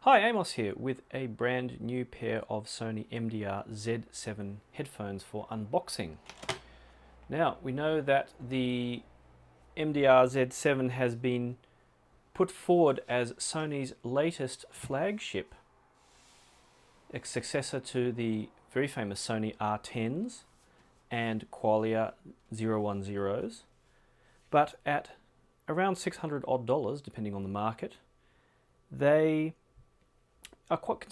Hi, Amos here with a brand new pair of Sony MDR-Z7 headphones for unboxing. Now, we know that the MDR-Z7 has been put forward as Sony's latest flagship, a successor to the very famous Sony R10s and Qualia 010s, but at around $600 odd, depending on the market, they are quite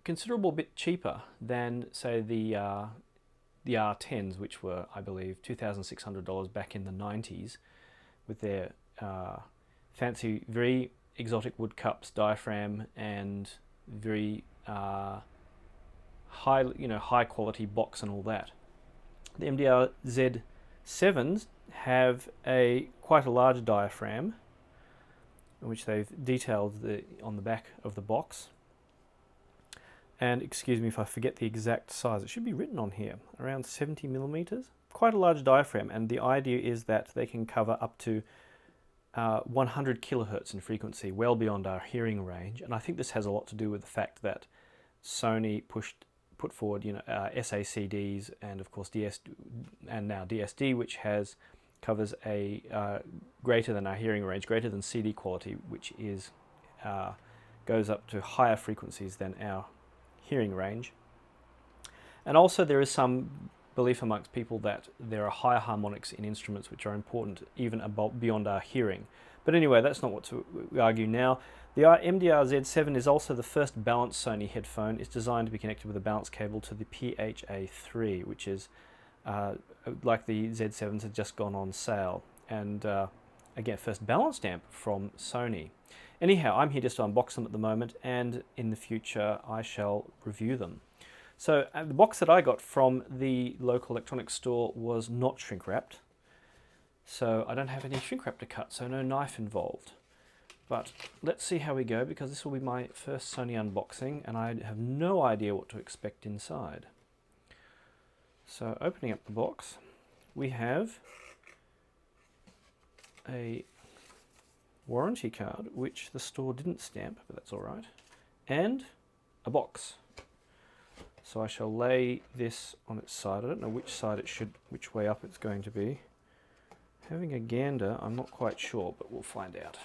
considerable bit cheaper than, say, the R10s, which were, I believe, $2,600 back in the 90s, with their fancy, very exotic wood cups, diaphragm, and very high quality box and all that. The MDR Z7s have quite a large diaphragm, which they've detailed on the back of the box. And excuse me if I forget the exact size, it should be written on here, around 70 millimeters. Quite a large diaphragm, and the idea is that they can cover up to 100 kilohertz in frequency, well beyond our hearing range. And I think this has a lot to do with the fact that Sony put forward, SACDs and of course and now DSD, which covers a greater than our hearing range, greater than CD quality, which goes up to higher frequencies than our hearing range. And also there is some belief amongst people that there are higher harmonics in instruments which are important even beyond our hearing. But anyway, that's not what we argue now. The MDR-Z7 is also the first balanced Sony headphone. It's designed to be connected with a balance cable to the PHA3, which is like the Z7s had just gone on sale. And again, first balanced amp from Sony. Anyhow, I'm here just to unbox them at the moment, and in the future I shall review them. So the box that I got from the local electronics store was not shrink wrapped. So I don't have any shrink wrap to cut, so no knife involved. But let's see how we go, because this will be my first Sony unboxing and I have no idea what to expect inside. So opening up the box, we have a warranty card, which the store didn't stamp, but that's all right, and a box. So I shall lay this on its side. I don't know which way up it's going to be. Having a gander, I'm not quite sure, but we'll find out.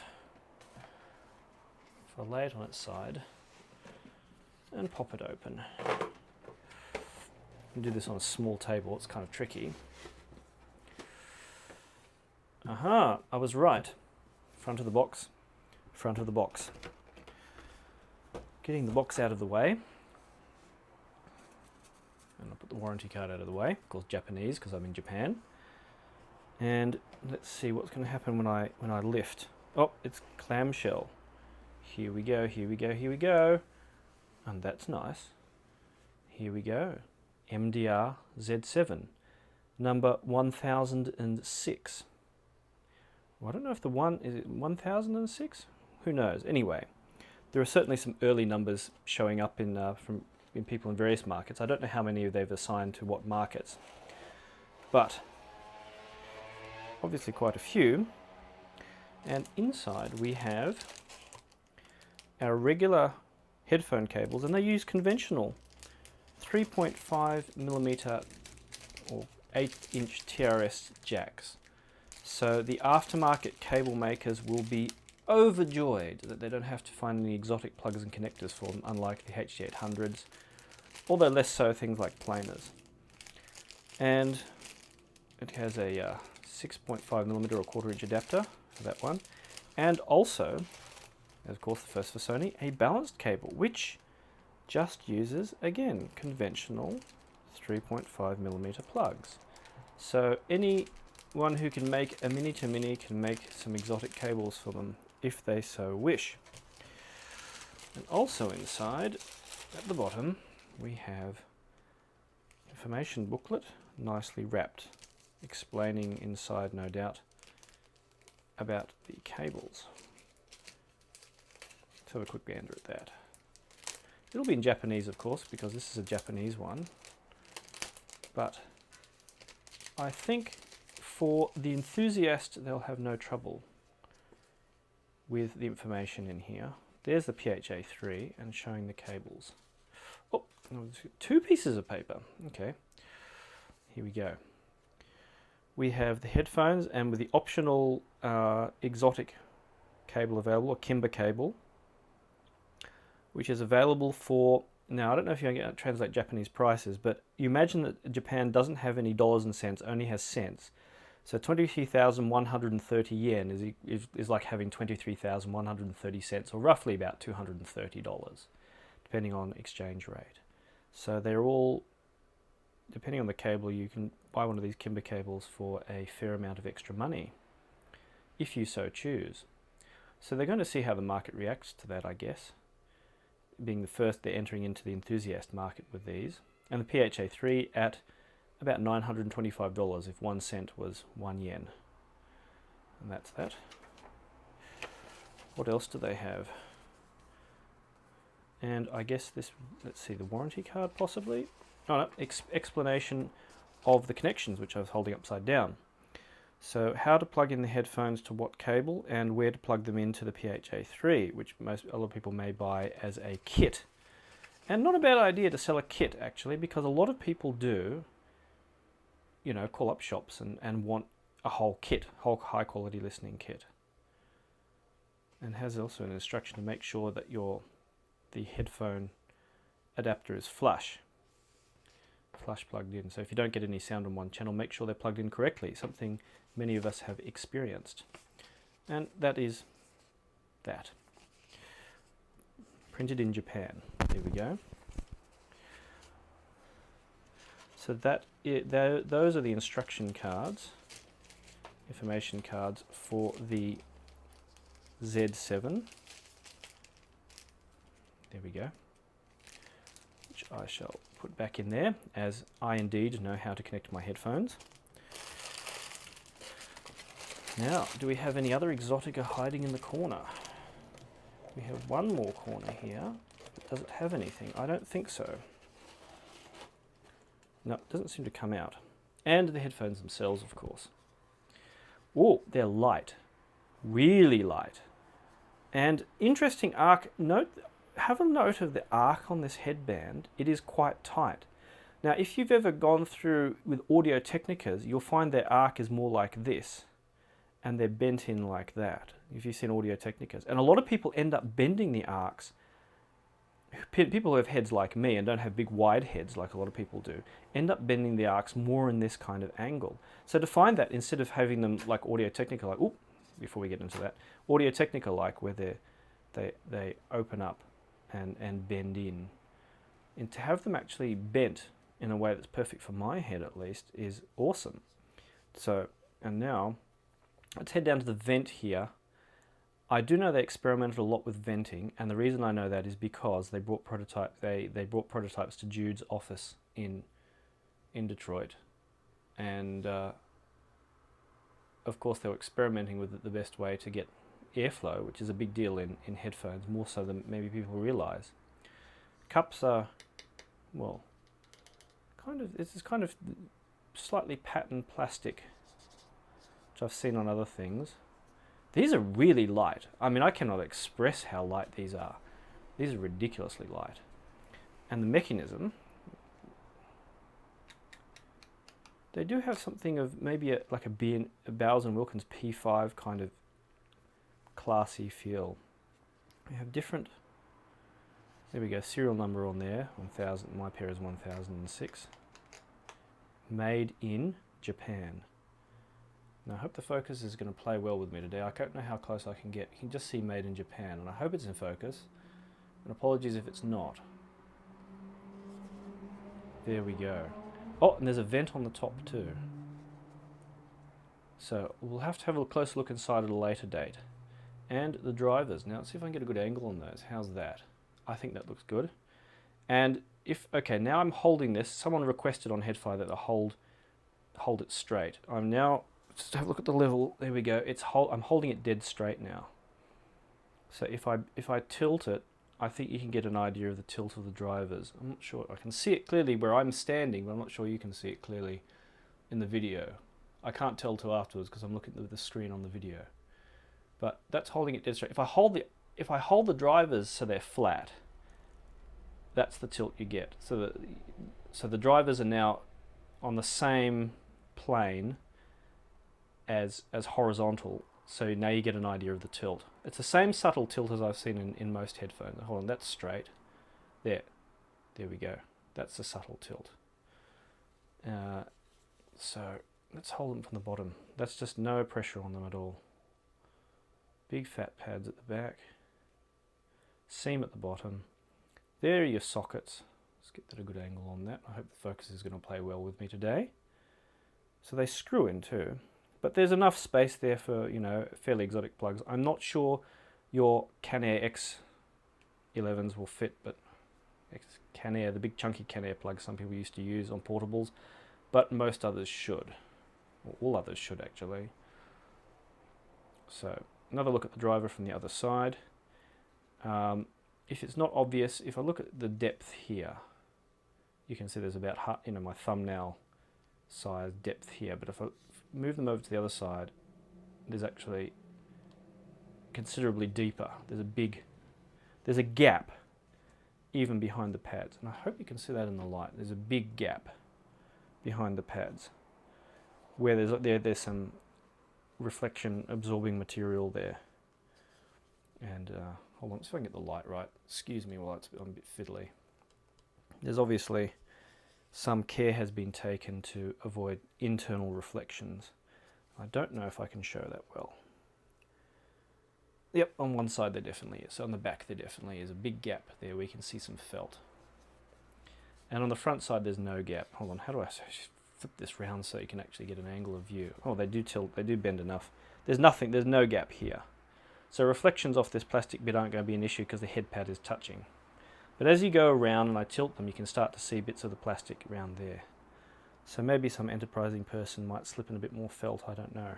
If I lay it on its side and pop it open. Do this on a small table, it's kind of tricky. Aha, I was right. Front of the box, front of the box. Getting the box out of the way. And I'll put the warranty card out of the way, of course Japanese because I'm in Japan. And let's see what's going to happen when I lift. Oh, it's clamshell. Here we go, here we go, here we go. And that's nice. Here we go. MDR Z7, number 1006. Well, I don't know if is it 1006? Who knows? Anyway, there are certainly some early numbers showing up in people in various markets. I don't know how many they've assigned to what markets, but obviously quite a few. And inside we have our regular headphone cables, and they use conventional 3.5 millimeter or 8-inch TRS jacks. So the aftermarket cable makers will be overjoyed that they don't have to find any exotic plugs and connectors for them, unlike the HD800s, although less so things like planers. And it has a 6.5 millimeter or 1/4-inch adapter for that one, and also, of course the first for Sony, a balanced cable, which just uses, again, conventional 3.5 millimeter plugs. So anyone who can make a mini to mini can make some exotic cables for them if they so wish. And also inside, at the bottom, we have information booklet, nicely wrapped, explaining inside, no doubt, about the cables. Let's have a quick gander at that. It'll be in Japanese, of course, because this is a Japanese one, but I think for the enthusiast they'll have no trouble with the information in here. there's the PHA3 and showing the cables. Oh, two pieces of paper. Okay, here we go. We have the headphones and with the optional exotic cable available, or Kimber cable, which is available for, now I don't know if you can translate Japanese prices, but you imagine that Japan doesn't have any dollars and cents, only has cents. So 23,130 yen is like having 23,130 cents, or roughly about $230, depending on exchange rate. So they're all, depending on the cable, you can buy one of these Kimber cables for a fair amount of extra money, if you so choose. So they're going to see how the market reacts to that, I guess. Being the first, they're entering into the enthusiast market with these. And the PHA3 at about $925 if 1 cent was 1 yen. And that's that. What else do they have? And I guess this, let's see, the warranty card possibly? Oh no, explanation of the connections, which I was holding upside down. So how to plug in the headphones to what cable and where to plug them into the PHA3, which a lot of people may buy as a kit. And not a bad idea to sell a kit, actually, because a lot of people do, you know, call up shops and want a whole kit, whole high quality listening kit. And has also an instruction to make sure that the headphone adapter is flush plugged in. So if you don't get any sound on one channel, make sure they're plugged in correctly, something many of us have experienced. And that is that. Printed in Japan. There we go. So those are the instruction cards, information cards for the Z7. There we go. Which I shall put back in there, as I indeed know how to connect my headphones. Now, do we have any other Exotica hiding in the corner? We have one more corner here. Does it have anything? I don't think so. No, it doesn't seem to come out. And the headphones themselves, of course. Oh, they're light. Really light. And interesting arc. Have a note of the arc on this headband. It is quite tight. Now, if you've ever gone through with Audio Technicas, you'll find their arc is more like this, and they're bent in like that, if you've seen Audio Technicas. And a lot of people end up bending the arcs. People who have heads like me and don't have big wide heads like a lot of people do, end up bending the arcs more in this kind of angle. So to find that, instead of having them like Audio Technica, like, ooh, before we get into that, Audio Technica like where they open up and bend in, and to have them actually bent in a way that's perfect for my head at least is awesome. So, and now let's head down to the vent here. I do know they experimented a lot with venting, and the reason I know that is because they brought prototypes to Jude's office in Detroit, and of course they were experimenting with the best way to get airflow, which is a big deal in headphones, more so than maybe people realize. Cups are, well, this is kind of slightly patterned plastic, which I've seen on other things. These are really light. I mean, I cannot express how light these are. These are ridiculously light. And the mechanism, they do have something of maybe like a Bowers & Wilkins P5 kind of classy feel. We have different, there we go, serial number on there, 1000, my pair is 1006. Made in Japan. Now I hope the focus is going to play well with me today. I don't know how close I can get. You can just see made in Japan, and I hope it's in focus. And apologies if it's not. There we go. Oh, and there's a vent on the top too. So we'll have to have a closer look inside at a later date. And the drivers. Now let's see if I can get a good angle on those. How's that? I think that looks good. And okay, now I'm holding this. Someone requested on Headfire that I hold it straight. I'm now, just have a look at the level. There we go. I'm holding it dead straight now. So if I tilt it, I think you can get an idea of the tilt of the drivers. I'm not sure. I can see it clearly where I'm standing, but I'm not sure you can see it clearly in the video. I can't tell till afterwards because I'm looking at the screen on the video. But that's holding it dead straight. If I hold the if I hold the drivers so they're flat, that's the tilt you get. So the drivers are now on the same plane as horizontal, so now you get an idea of the tilt. It's the same subtle tilt as I've seen in most headphones. Hold on, that's straight. There we go. That's the subtle tilt. So let's hold them from the bottom. That's just no pressure on them at all. Big fat pads at the back. Seam at the bottom. There are your sockets. Let's get that a good angle on that. I hope the focus is going to play well with me today. So they screw in too. But there's enough space there for, you know, fairly exotic plugs. I'm not sure your Canair X11s will fit, but Canair, the big chunky Canair plug some people used to use on portables, but most others should. Or all others should, actually. So another look at the driver from the other side. If it's not obvious, if I look at the depth here, you can see there's about, you know, my thumbnail size depth here, but if I move them over to the other side, there's actually considerably deeper. There's a gap even behind the pads, and I hope you can see that in the light. There's a big gap behind the pads where there's some reflection absorbing material there. And hold on, see if I can get the light right. Excuse me while I'm a bit fiddly. There's obviously some care has been taken to avoid internal reflections. I don't know if I can show that well. Yep, on one side there definitely is. So on the back there definitely is a big gap there where you can see some felt. And on the front side there's no gap. Hold on, how do I flip this round so you can actually get an angle of view? Oh, they do tilt, they do bend enough. There's no gap here. So reflections off this plastic bit aren't going to be an issue because the head pad is touching. But as you go around and I tilt them, you can start to see bits of the plastic around there. So maybe some enterprising person might slip in a bit more felt, I don't know.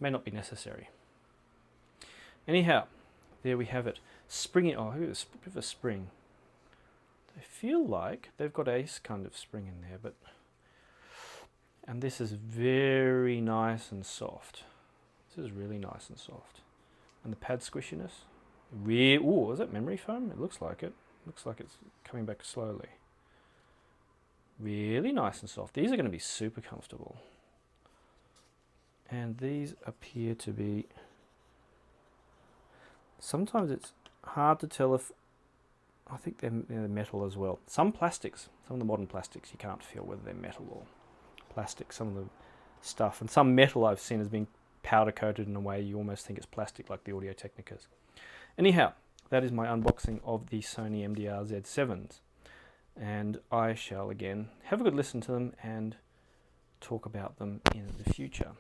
May not be necessary. Anyhow, there we have it. Springy, oh, here's a bit of a spring. I feel like they've got a kind of spring in there, but... And this is very nice and soft. This is really nice and soft. And the pad squishiness. Ooh, is that memory foam? It looks like it. Looks like it's coming back slowly. Really nice and soft. These are going to be super comfortable. And these appear to be... Sometimes it's hard to tell if... I think they're metal as well. Some plastics, some of the modern plastics, you can't feel whether they're metal or plastic. Some of the stuff. And some metal I've seen has been powder coated in a way you almost think it's plastic, like the Audio-Technicas. Anyhow, that is my unboxing of the Sony MDR-Z7s. And I shall again have a good listen to them and talk about them in the future.